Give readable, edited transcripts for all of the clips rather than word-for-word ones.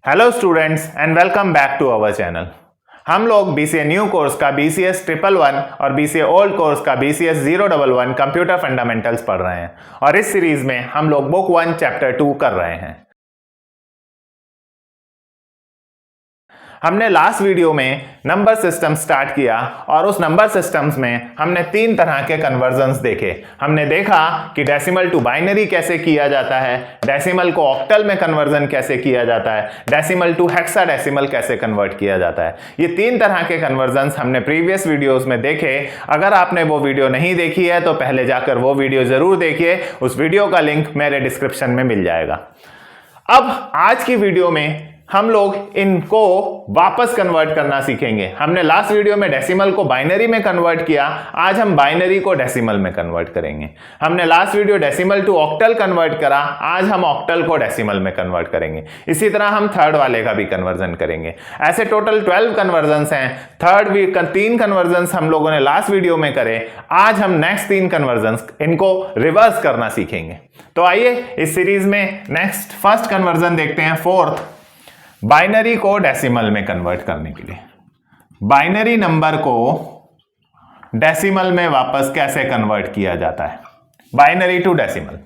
Hello students and welcome back to our channel. हम लोग BCA new course का BCS 111 और BCA ओल्ड कोर्स का BCS 011 कंप्यूटर फंडामेंटल्स पढ़ रहे हैं और इस सीरीज में हम लोग बुक 1 चैप्टर 2 कर रहे हैं। हमने लास्ट वीडियो में नंबर सिस्टम स्टार्ट किया और उस नंबर सिस्टम्स में हमने 3 तरह के कन्वर्जन्स देखे। हमने देखा कि डेसिमल टू बाइनरी कैसे किया जाता है, डेसिमल को ऑक्टल में कन्वर्जन कैसे किया जाता है, डेसिमल टू हेक्साडेसिमल कैसे कन्वर्ट किया जाता है। ये 3 तरह के कन्वर्जन्स हमने प्रीवियस वीडियोस में देखे। अगर आपने वो वीडियो नहीं देखी है तो पहले जाकर वो वीडियो जरूर देखिए, उस वीडियो का लिंक मेरे डिस्क्रिप्शन में मिल जाएगा। अब आज की वीडियो में हम लोग इनको वापस कन्वर्ट करना सीखेंगे। हमने लास्ट वीडियो में डेसिमल को बाइनरी में कन्वर्ट किया, आज हम बाइनरी को डेसिमल में कन्वर्ट करेंगे। हमने last video decimal to octal convert करा, आज हम ऑक्टल को डेसिमल में कन्वर्ट करेंगे। इसी तरह हम थर्ड वाले का भी कन्वर्जन करेंगे। ऐसे टोटल 12 कन्वर्जन्स हैं। थर्ड भी 3 कन्वर्जन्स हम लोगों ने लास्ट वीडियो में करे, आज हम नेक्स्ट 3 कन्वर्जन्स इनको रिवर्स करना सीखेंगे। तो आइए इस सीरीज में नेक्स्ट फर्स्ट कन्वर्जन देखते हैं, फोर्थ, बाइनरी को डेसिमल में कन्वर्ट करने के लिए। बाइनरी नंबर को डेसिमल में वापस कैसे कन्वर्ट किया जाता है, बाइनरी टू डेसिमल।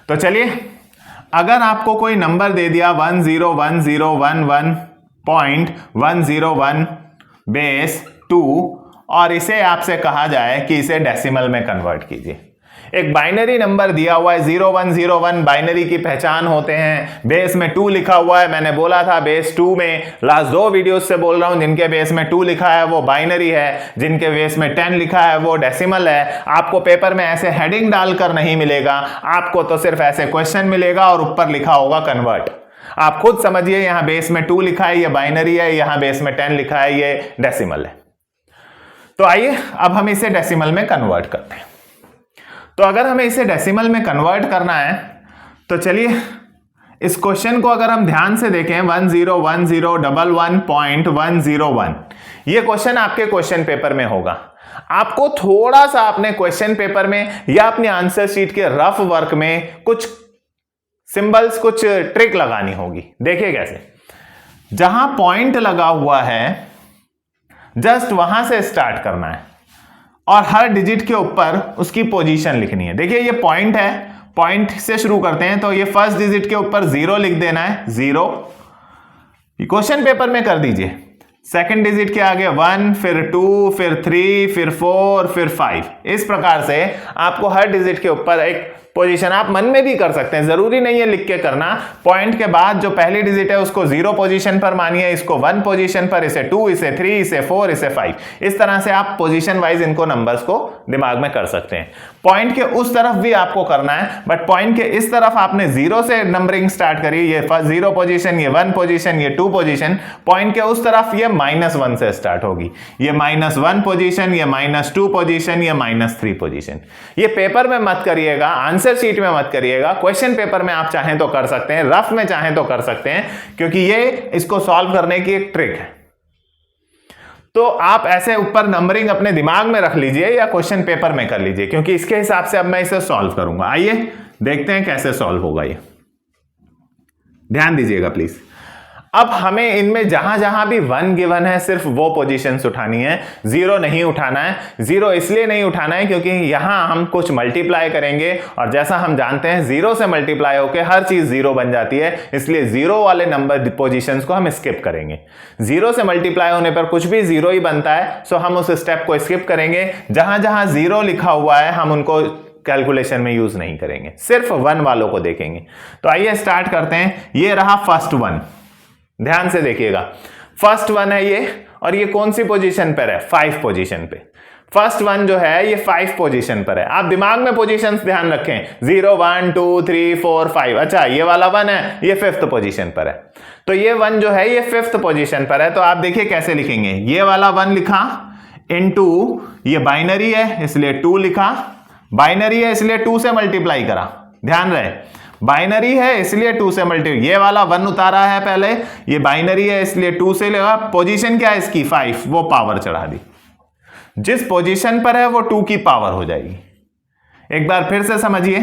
तो चलिए, अगर आपको कोई नंबर दे दिया 101011.101 बेस 2 और इसे आपसे कहा जाए कि इसे डेसिमल में कन्वर्ट कीजिए। एक बाइनरी नंबर दिया हुआ है 0101, बाइनरी की पहचान होते हैं, बेस में 2 लिखा हुआ है। मैंने बोला था बेस 2 में, लास्ट 2 वीडियोस से बोल रहा हूं, जिनके बेस में 2 लिखा है वो बाइनरी है, जिनके बेस में 10 लिखा है वो डेसिमल है। आपको पेपर में ऐसे हेडिंग डालकर नहीं मिलेगा, आपको तो सिर्फ ऐसे क्वेश्चन मिलेगा और ऊपर लिखा होगा कन्वर्ट। आप खुद समझिए, यहां बेस में 2 लिखा है ये बाइनरी है, यहां बेस में 10 लिखा है ये डेसिमल है। तो आइए अब हम इसे डेसिमल में कन्वर्ट करते हैं। तो अगर हमें इसे डेसिमल में कन्वर्ट करना है तो चलिए इस क्वेश्चन को अगर हम ध्यान से देखें, 101011.101, ये क्वेश्चन आपके क्वेश्चन पेपर में होगा। आपको थोड़ा सा अपने क्वेश्चन पेपर में या अपने आंसर शीट के रफ वर्क में कुछ सिंबल्स, कुछ ट्रिक लगानी होगी। देखिए कैसे, जहां पॉइंट लगा हुआ है जस्ट वहां से स्टार्ट करना है और हर डिजिट के ऊपर उसकी पोजीशन लिखनी है। देखिए ये पॉइंट है, पॉइंट से शुरू करते हैं तो ये फर्स्ट डिजिट के ऊपर 0 लिख देना है, 0 क्वेश्चन पेपर में कर दीजिए। सेकंड डिजिट के आगे 1, फिर 2, फिर 3, फिर 4, फिर 5। इस प्रकार से आपको हर डिजिट के ऊपर एक पोजीशन, आप मन में भी कर सकते हैं, जरूरी नहीं है लिख के करना। पॉइंट के बाद जो पहली डिजिट है उसको 0 पोजीशन पर मानिए, इसको 1 पोजीशन पर, इसे 2, इसे 3, इसे 4, इसे 5। इस तरह से आप पोजीशन वाइज इनको नंबर्स को दिमाग में कर सकते हैं। पॉइंट के उस तरफ भी आपको करना है, बट पॉइंट के इस तरफ आपने 0 से नंबरिंग स्टार्ट करी, ये फर्स्ट 0 पोजीशन, ये 1 पोजीशन, ये 2 पोजीशन। पॉइंट के उस तरफ ये -1 से स्टार्ट होगी, ये -1 पोजीशन, ये -2 पोजीशन, ये -3 पोजीशन। ये पेपर में मत करिएगा, आंसर शीट में मत करिएगा। क्वेश्चन पेपर में आप चाहें तो कर सकते हैं, रफ में चाहें तो कर सकते हैं, क्योंकि ये इसको सॉल्व करने की एक ट्रिक है। तो आप ऐसे ऊपर नंबरिंग अपने दिमाग में रख लीजिए या क्वेश्चन पेपर में कर लीजिए, क्योंकि इसके हिसाब से अब मैं इसे सॉल्व करूंगा। आइए देखते हैं कैसे सॉल्व होगा ये, ध्यान दीजिएगा प्लीज। अब हमें इनमें जहां जहां भी 1 गिवन है सिर्फ वो पोजीशंस उठानी है, 0 नहीं उठाना है। 0 इसलिए नहीं उठाना है क्योंकि यहां हम कुछ मल्टीप्लाई करेंगे और जैसा हम जानते हैं 0 से मल्टीप्लाई होकर हर चीज 0 बन जाती है, इसलिए 0 वाले नंबर पोजीशंस को हम स्किप करेंगे। 0 से मल्टीप्लाई होने पर कुछ भी 0 ही बनता है, सो हम उस स्टेप को स्किप करेंगे। जहां जहां 0 लिखा हुआ है हम उनको कैलकुलेशन में यूज नहीं करेंगे, सिर्फ 1 वालों को देखेंगे। तो आइए स्टार्ट करते हैं। ये रहा फर्स्ट 1, ध्यान से देखिएगा, फर्स्ट 1 है ये, और ये कौन सी पोजीशन पर है, 5 पोजीशन पे। फर्स्ट 1 जो है ये 5 पोजीशन पर है। आप दिमाग में पोजीशंस ध्यान रखें, 0 1 2 3 4 5। अच्छा ये वाला 1 है, ये 5th पोजीशन पर है। तो ये 1 जो है ये 5th पोजीशन पर है। तो आप देखिए कैसे लिखेंगे, ये वाला 1 लिखा इनटू, ये बाइनरी है इसलिए 2 लिखा, बाइनरी है इसलिए 2 से मल्टीप्लाई करा, ध्यान रहे बाइनरी है इसलिए 2 से मल्टीप्लाई, ये वाला 1 उतारा है पहले, ये बाइनरी है इसलिए 2 से लेगा, पोजीशन क्या है इसकी 5, वो पावर चढ़ा दी, जिस पोजीशन पर है वो 2 की पावर हो जाएगी। एक बार फिर से समझिए,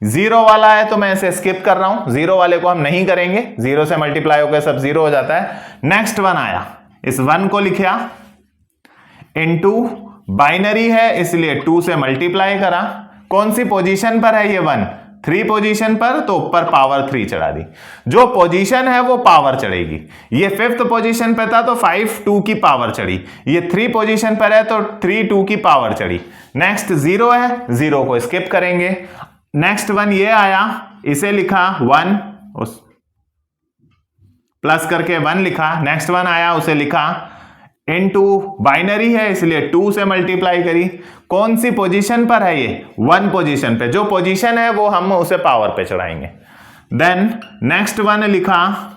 जीरो वाला है तो मैं इसे स्किप कर रहा हूं, जीरो वाले को हम नहीं करेंगे, जीरो से मल्टीप्लाई होकर सब जीरो हो जाता है। नेक्स्ट वन आया, इस वन को लिखा इनटू, बाइनरी है इसलिए 2 से मल्टीप्लाई करा। कौन सी पोजीशन पर है ये वन? 3 पोजीशन पर, तो ऊपर पावर 3 चढ़ा दी। जो पोजीशन है वो पावर चढ़ेगी। ये 5th पोजीशन पे था तो 5 2 की पावर चढ़ी, ये 3 पोजीशन पर है तो 3 2 की पावर चढ़ी। नेक्स्ट 0 है, 0 को स्किप करेंगे। नेक्स्ट वन ये आया, इसे लिखा 1, उस प्लस करके 1 लिखा। नेक्स्ट वन आया, उसे लिखा इनटू, बाइनरी है इसलिए 2 से मल्टीप्लाई करी। कौन सी पोजीशन पर है ये? 1 पोजीशन पे। जो पोजीशन है वो हम उसे पावर पे चढ़ाएंगे। देन नेक्स्ट वन लिखा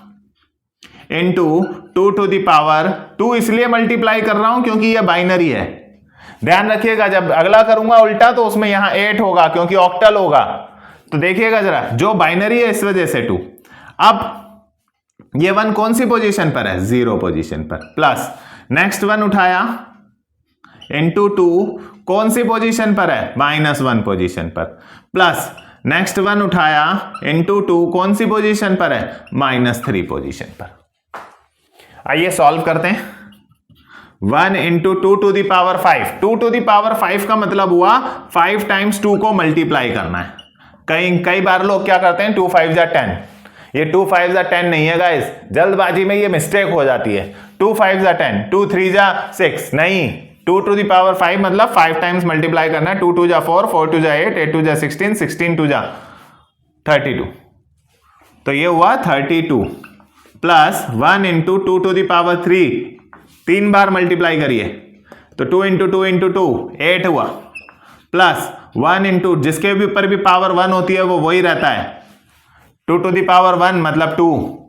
इनटू 2 टू द पावर 2, इसलिए मल्टीप्लाई कर रहा हूं क्योंकि ये बाइनरी है। ध्यान रखिएगा, जब अगला करूंगा उल्टा तो उसमें यहां 8 होगा क्योंकि ऑक्टल होगा। तो देखिएगा जरा, जो बाइनरी है इस वजह से 2। अब ये वन कौन सी पोजीशन पर है? 0 पोजीशन पर। प्लस नेक्स्ट वन उठाया इनटू 2, कौन सी पोजीशन पर है? -1 पोजीशन पर। प्लस नेक्स्ट वन उठाया इनटू 2, कौन सी पोजीशन पर है? -3 पोजीशन पर। आइए सॉल्व करते हैं। 1 into 2 to the power 5, 2 to the power 5 का मतलब हुआ 5 टाइम्स 2 को मल्टीप्लाई करना है। कई बार लोग क्या करते हैं, 2 5 जा 10, ये 2 5 जा 10 नहीं है गाइस, जल्दबाजी में ये मिस्टेक हो जाती है। 2 5 जा 10, 2 3 जा 6 नहीं, 2 टू दी पावर 5 मतलब 5 टाइम्स मल्टीप्लाई करना है। 2 2 जा 4, 4 2 जा 8, 8 2 जा 16, 16 2 जा 32, तो ये हुआ 32। Plus 1 into 2 to the power 3, 3 बार मल्टीप्लाई करिए तो 2 इंटू 2 इंटू 2 8 हुआ। प्लस 1 इंटू, जिसके भी ऊपर भी पावर 1 होती है वो वही रहता है, 2 टू दी पावर 1 मतलब 2।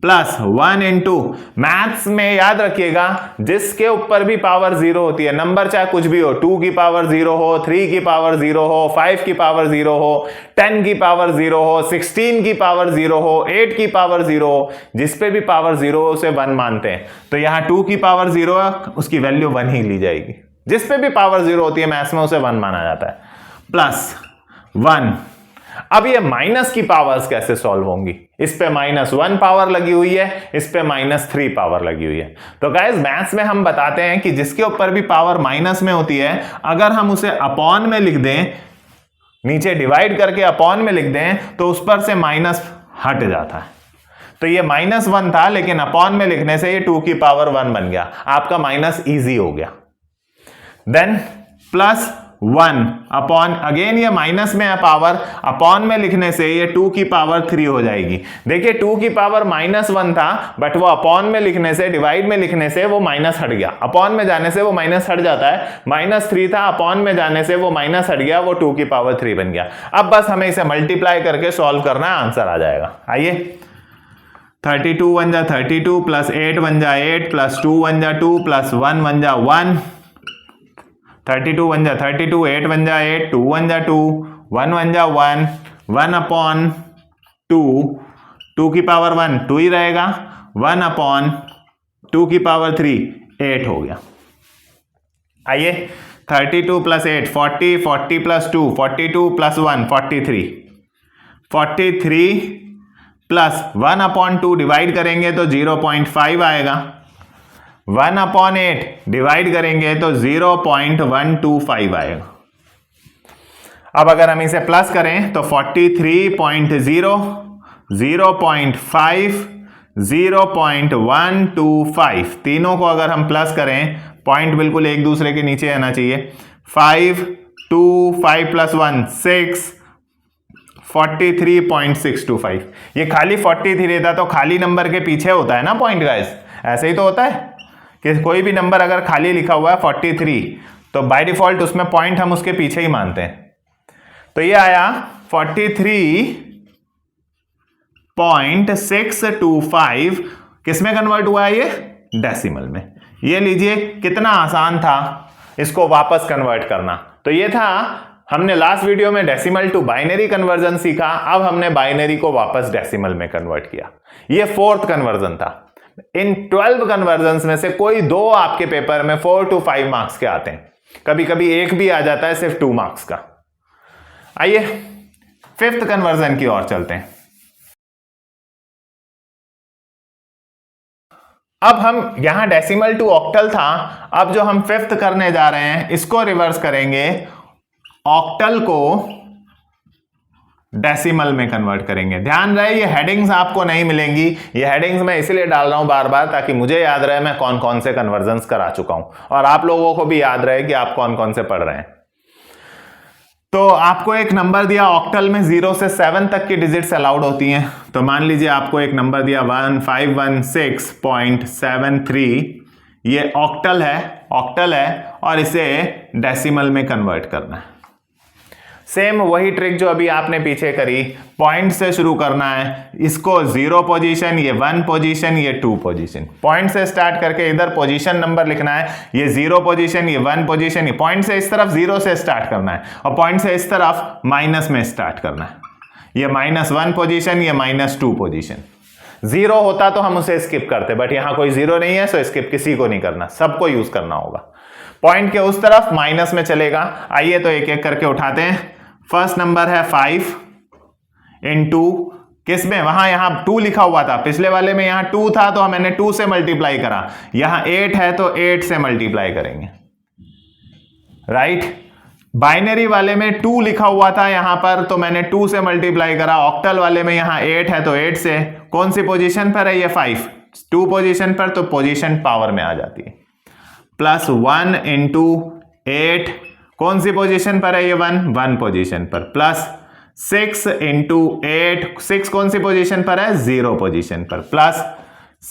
प्लस 1 इंटू, मैथ्स में याद रखिएगा जिसके ऊपर भी पावर 0 होती है, नंबर चाहे कुछ भी हो, 2 की पावर 0 हो, 3 की पावर 0 हो, 5 की पावर 0 हो, 10 की पावर 0 हो, 16 की पावर 0 हो, 8 की पावर 0 हो, जिस पे भी पावर 0 हो उसे 1 मानते हैं। तो यहां 2 की पावर 0 है, उसकी वैल्यू 1 ही ली जाएगी। जिस पे भी पावर 0 होती है मैथ्स में उसे 1 माना जाता है। प्लस 1। अब ये माइनस की पावर्स कैसे सॉल्व होंगी? इस पे -1 पावर लगी हुई है, इस पे -3 पावर लगी हुई है। तो गाइस मैथ्स में हम बताते हैं कि जिसके ऊपर भी पावर माइनस में होती है, अगर हम उसे अपॉन में लिख दें, नीचे डिवाइड करके अपॉन में लिख दें तो उस पर से माइनस हट जाता है। तो ये -1 था लेकिन अपॉन में लिखने से ये 2 की पावर 1 बन गया, आपका माइनस इजी हो गया। देन प्लस 1 अपॉन, अगेन ये माइनस में है पावर, अपॉन में लिखने से ये 2 की पावर 3 हो जाएगी। देखिए 2 की पावर -1 था बट वो अपॉन में लिखने से, डिवाइड में लिखने से वो माइनस हट गया, अपॉन में जाने से वो माइनस हट जाता है। -3 था, अपॉन में जाने से वो माइनस हट गया, वो 2 की पावर 3 बन गया। अब बस हमें इसे मल्टीप्लाई करके सॉल्व करना है, आंसर आ जाएगा। आइए 32 1 जा 32 प्लस 8 1 जा 8 प्लस 2 1 जा 2 प्लस 1 1 जा 1, 32 1 जा 32, 8 1 जा 8, 2 1 जा 2, 1 1 जा 1, 1 अपॉन 2, 2 की पावर 1 2 ही रहेगा, 1 अपॉन 2 की पावर 3 8 हो गया। आइए 32 plus 8 40, 40 plus 2 42 plus 1 43, 43 plus 1 upon 2 divide करेंगे तो 0.5 आएगा, 1 अपॉन 8 डिवाइड करेंगे तो 0.125 आएगा। अब अगर हम इसे प्लस करें तो 43.0, 0.5, 0.125, तीनों को अगर हम प्लस करें, पॉइंट बिल्कुल एक दूसरे के नीचे आना चाहिए, 5 2 5 प्लस 1 6, 43.625। ये खाली 43 था तो खाली नंबर के पीछे होता है ना पॉइंट गाइस, ऐसे ही तो होता है कि कोई भी नंबर अगर खाली लिखा हुआ है 43 तो बाय डिफॉल्ट उसमें पॉइंट हम उसके पीछे ही मानते हैं। तो ये आया 43.625, किसमें कन्वर्ट हुआ है? ये डेसिमल में। ये लीजिए कितना आसान था इसको वापस कन्वर्ट करना। तो ये था, हमने लास्ट वीडियो में डेसिमल टू बाइनरी कन्वर्जन सीखा, अब हमने बाइनरी को वापस डेसिमल में कन्वर्ट किया। ये 4th कन्वर्जन था। इन 12 कन्वर्जन्स में से कोई 2 आपके पेपर में 4 to 5 मार्क्स के आते हैं, कभी कभी एक भी आ जाता है सिर्फ 2 मार्क्स का। आइए फिफ्थ कन्वर्जन की ओर चलते हैं। अब हम यहां डेसिमल टू ऑक्टल था, अब जो हम फिफ्थ करने जा रहे हैं इसको रिवर्स करेंगे, ऑक्टल को डेसिमल में कन्वर्ट करेंगे। ध्यान रहे ये हेडिंग्स आपको नहीं मिलेंगी, ये हेडिंग्स मैं इसलिए डाल रहा हूं बार बार ताकि मुझे याद रहे मैं कौन कौन से कन्वर्जन्स करा चुका हूं और आप लोगों को भी याद रहे कि आप कौन कौन से पढ़ रहे हैं। तो आपको एक नंबर दिया ऑक्टल में 0 से 7 तक की डिजिट्स अलाउड होती हैं, तो मान लीजिए आपको एक नंबर दिया 1516.73, ये ऑक्टल है और इसे डेसिमल में कन्वर्ट करना है। सेम वही ट्रिक जो अभी आपने पीछे करी, पॉइंट से शुरू करना है, इसको 0 पोजीशन, ये 1 पोजीशन, ये 2 पोजीशन, पॉइंट से स्टार्ट करके इधर पोजीशन नंबर लिखना है, ये 0 पोजीशन, ये 1 पोजीशन, ये पॉइंट से इस तरफ 0 से स्टार्ट करना है और पॉइंट से इस तरफ माइनस में स्टार्ट करना है, ये -1 पोजीशन, ये -2 पोजीशन। 0 होता तो हम उसे स्किप करते, बट यहां कोई 0 नहीं है, सो स्किप किसी को नहीं करना, सबको यूज करना होगा। पॉइंट के उस तरफ माइनस में चलेगा। आइए तो एक एक करके उठाते हैं। फर्स्ट नंबर है 5 इंटू किसमें, वहां यहां 2 लिखा हुआ था, पिछले वाले में यहां 2 था तो मैंने 2 से मल्टीप्लाई करा, यहां 8 है तो 8 से मल्टीप्लाई करेंगे, राइट। बाइनरी वाले में 2 लिखा हुआ था यहां पर तो मैंने 2 से मल्टीप्लाई करा, ऑक्टल वाले में यहां 8 है तो 8 से, कौन सी पोजीशन पर है ये 5, 2 पोजीशन पर, तो पोजीशन पावर में आ जाती है। प्लस 1 इंटू 8, कौन सी पोजीशन पर है ये 1 पोजीशन पर, प्लस 6 इंटू 8, 6 कौन सी पोजीशन पर है 0 पोजीशन पर, प्लस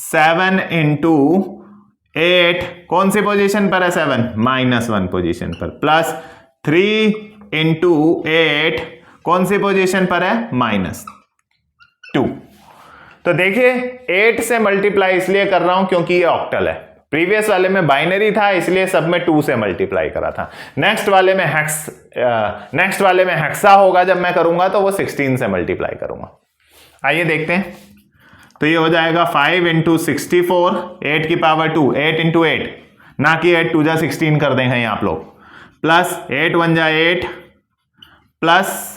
7 इंटू 8 कौन सी पोजीशन पर है 7 -1 पोजीशन पर, प्लस 3 इंटू 8 कौन सी पोजीशन पर है -2। तो देखिए 8 से मल्टीप्लाई इसलिए कर रहा हूं क्योंकि ये ऑक्टल है, प्रीवियस वाले में बाइनरी था इसलिए सब में 2 से मल्टीप्लाई करा था। नेक्स्ट वाले में हेक्सा होगा, जब मैं करूंगा तो वो 16 से मल्टीप्लाई करूंगा। आइए देखते हैं, तो ये हो जाएगा 5 इंटू 64, 8 की पावर 2, 8 इंटू 8, ना कि 8 2 जा 16 कर देंगे आप लोग, प्लस 8 1 जा 8, प्लस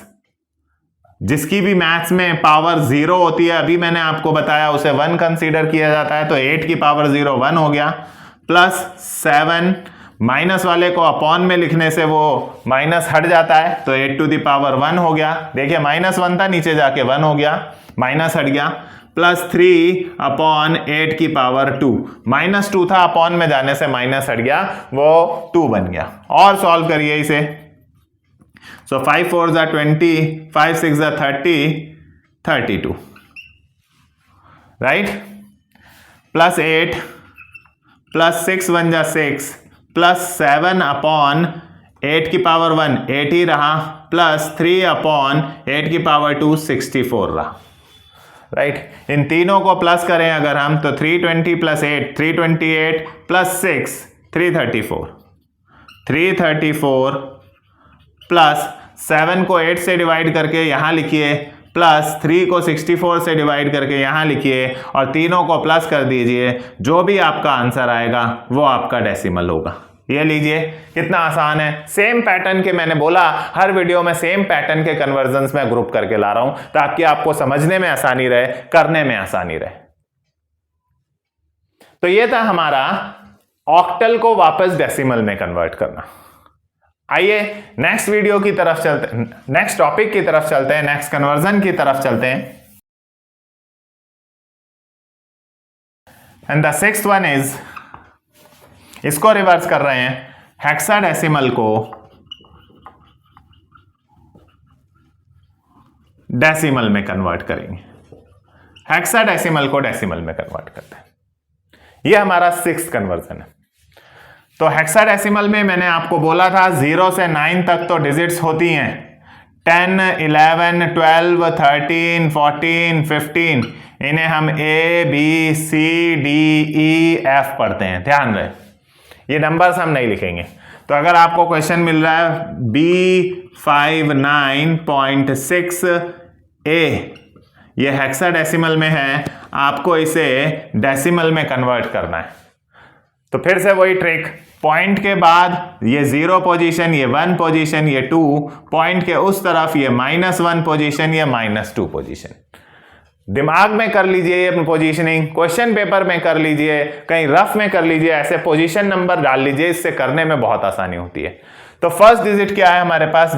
जिसकी भी मैथ्स में पावर 0 होती है, अभी मैंने आपको बताया उसे 1 कंसीडर किया जाता है, तो 8 की पावर 0 1 हो गया, प्लस 7, माइनस वाले को अपॉन में लिखने से वो माइनस हट जाता है तो 8 टू द पावर 1 हो गया। देखिए -1 था, नीचे जाके 1 हो गया, माइनस हट गया, प्लस 3 अपॉन 8 की पावर 2, -2 था, अपॉन में जाने से माइनस हट गया, वो 2 बन गया। और सॉल्व करिए इसे, so 5 4s are 20, 5 6s are 30, 32, right, plus 8 plus 6 1 जा 6 plus 7 अपॉन 8 की पावर 1 8 ही रहा, प्लस 3 अपॉन 8 की पावर 2 64 रहा, राइट। इन तीनों को प्लस करें अगर हम तो 320 प्लस 8 328 प्लस 6 334, 334 प्लस 7 को 8 से डिवाइड करके यहां लिखिए, प्लस 3 को 64 से डिवाइड करके यहां लिखिए और तीनों को प्लस कर दीजिए, जो भी आपका आंसर आएगा वो आपका डेसिमल होगा। ये लीजिए कितना आसान है। सेम पैटर्न के, मैंने बोला हर वीडियो में सेम पैटर्न के कन्वर्जन्स में ग्रुप करके ला रहा हूं ताकि आपको समझने में आसानी रहे, करने में आसानी रहे। तो ये था हमारा ऑक्टल को वापस डेसिमल में कन्वर्ट करना। आइए नेक्स्ट वीडियो की तरफ चलते, नेक्स्ट टॉपिक की तरफ चलते हैं, नेक्स्ट कन्वर्जन की तरफ चलते हैं। And the sixth one is, इसको रिवर्स कर रहे हैं, हेक्साडेसिमल को डेसिमल में कन्वर्ट करेंगे, हेक्साडेसिमल को डेसिमल में कन्वर्ट करते हैं। यह हमारा सिक्स्थ कन्वर्जन है। तो हेक्साडेसिमल में मैंने आपको बोला था 0 से 9 तक तो डिजिट्स होती हैं, 10 11 12 13 14 15, इन्हें हम A B C D E F पढ़ते हैं। ध्यान रहे ये नंबर्स हम नहीं लिखेंगे। तो अगर आपको क्वेश्चन मिल रहा है B59.6A, ये हेक्साडेसिमल में है, आपको इसे डेसिमल में कन्वर्ट करना है। तो फिर से वही ट्रिक, पॉइंट के बाद ये 0 पोजीशन, ये 1 पोजीशन, ये 2, पॉइंट के उस तरफ ये -1 पोजीशन, ये -2 पोजीशन। दिमाग में कर लीजिए ये पोजीशनिंग, क्वेश्चन पेपर में कर लीजिए, कहीं रफ में कर लीजिए, ऐसे पोजीशन नंबर डाल लीजिए, इससे करने में बहुत आसानी होती है। तो फर्स्ट डिजिट क्या है हमारे पास?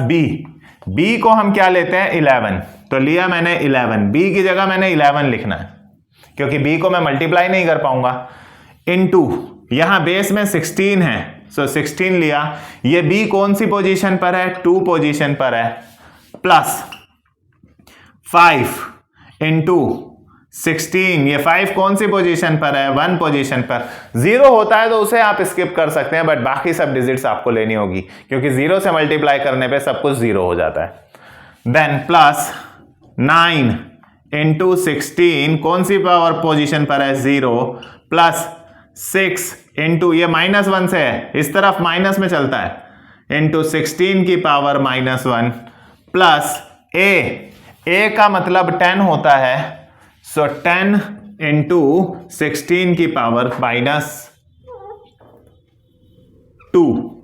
बी को हम क्या लेते हैं? 11। तो लिया मैंने 11, बी की जगह मैंने 11 लिखना है क्योंकि बी को मैं मल्टीप्लाई नहीं कर पाऊंगा। इनटू यहां बेस में 16 है, सो 16 लिया। ये बी कौन सी पोजीशन पर है? 2 पोजीशन पर है। प्लस 5 इंटू 16, ये 5 कौन सी पोजीशन पर है? 1 पोजीशन पर। 0 होता है तो उसे आप स्किप कर सकते हैं, बट बाकी सब डिजिट्स आपको लेनी होगी क्योंकि 0 से मल्टीप्लाई करने पे सब कुछ 0 हो जाता है। देन प्लस 9 इंटू 16 कौन सी पावर पोजीशन पर है? 0। प्लस 6 इंटू ये -1 से है, इस तरफ माइनस में चलता है, इंटू 16 की पावर -1 प्लस ए का मतलब 10 होता है, सो 10 इंटू 16 की पावर -2,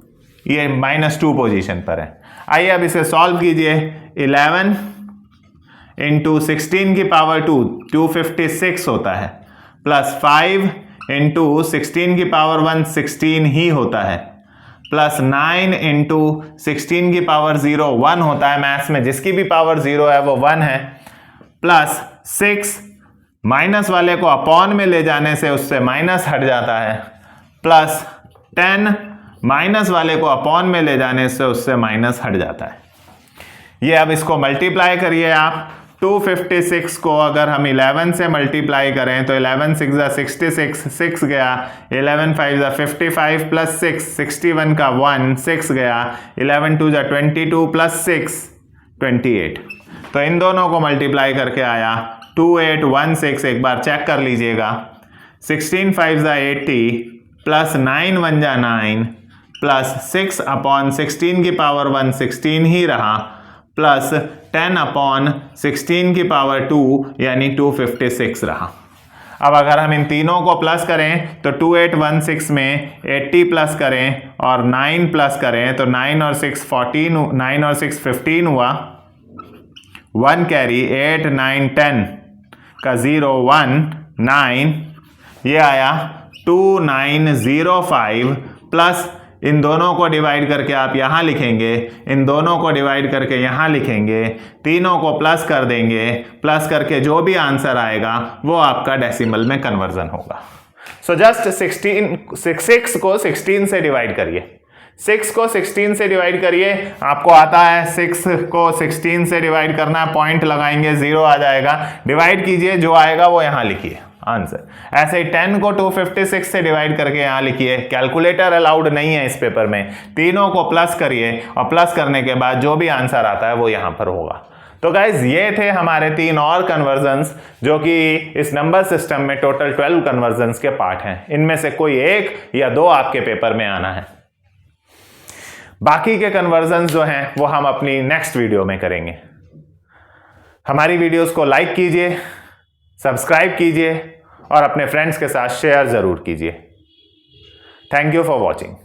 ये -2 पोजीशन पर है। आइए अब इसे सॉल्व कीजिए। 11 इंटू 16 की पावर 2, 256 होता है, प्लस 5 इंटू 16 की पावर 1, 16 ही होता है, प्लस 9 इंटू 16 की पावर 0, 1 होता है। मैथ्स में जिसकी भी पावर 0 है वो 1 है। प्लस 6, माइनस वाले को अपॉन में ले जाने से उससे माइनस हट जाता है, प्लस 10 माइनस वाले को अपॉन में ले जाने से उससे माइनस हट जाता है। ये अब इसको मल्टीप्लाई करिए आप। 256 को अगर हम 11 से मल्टीप्लाई करें तो 11 6 66, 6 गया, 11 5 55 प्लस 6, 61 का 1, 6 गया, 11 2 22 प्लस 6 28। तो इन दोनों को मल्टीप्लाई करके आया 2816। एक बार चेक कर लीजिएगा। 16 5 80 प्लस 9 1 9 प्लस 6 अपॉन 16 की पावर 1, 16 ही रहा, प्लस 10 अपॉन 16 की पावर 2 यानी 256 रहा। अब अगर हम इन तीनों को प्लस करें तो 2816 में 80 प्लस करें और 9 प्लस करें तो 9 और 6 14, 9 और 6 15 हुआ, 1 कैरी, 8 9 10 का 0 1 9, ये आया 2905 प्लस इन दोनों को डिवाइड करके आप यहां लिखेंगे, इन दोनों को डिवाइड करके यहां लिखेंगे, तीनों को प्लस कर देंगे, प्लस करके जो भी आंसर आएगा वो आपका डेसिमल में कन्वर्जन होगा। सो जस्ट 6 को 16 से डिवाइड करिए, 6 को 16 से डिवाइड करिए, आपको आता है 6 को 16 से डिवाइड करना, पॉइंट लगाएंगे 0 आ जाएगा, डिवाइड कीजिए, जो आएगा वो यहां लिखिए आंसर। ऐसे ही 10 को 256 से डिवाइड करके यहां लिखिए, कैलकुलेटर अलाउड नहीं है इस पेपर में, तीनों को प्लस करिए और प्लस करने के बाद जो भी आंसर आता है वो यहां पर होगा। तो गाइज ये थे हमारे 3 और कन्वर्जन्स जो कि इस नंबर सिस्टम में टोटल 12 कन्वर्जन्स के पार्ट हैं। इनमें से कोई 1 या 2 आपके पेपर में आना है। बाकी के कन्वर्जन्स जो हैं वो हम अपनी नेक्स्ट वीडियो में करेंगे। हमारी वीडियोस को लाइक कीजिए, सब्सक्राइब कीजिए और अपने फ्रेंड्स के साथ शेयर जरूर कीजिए। Thank you for watching.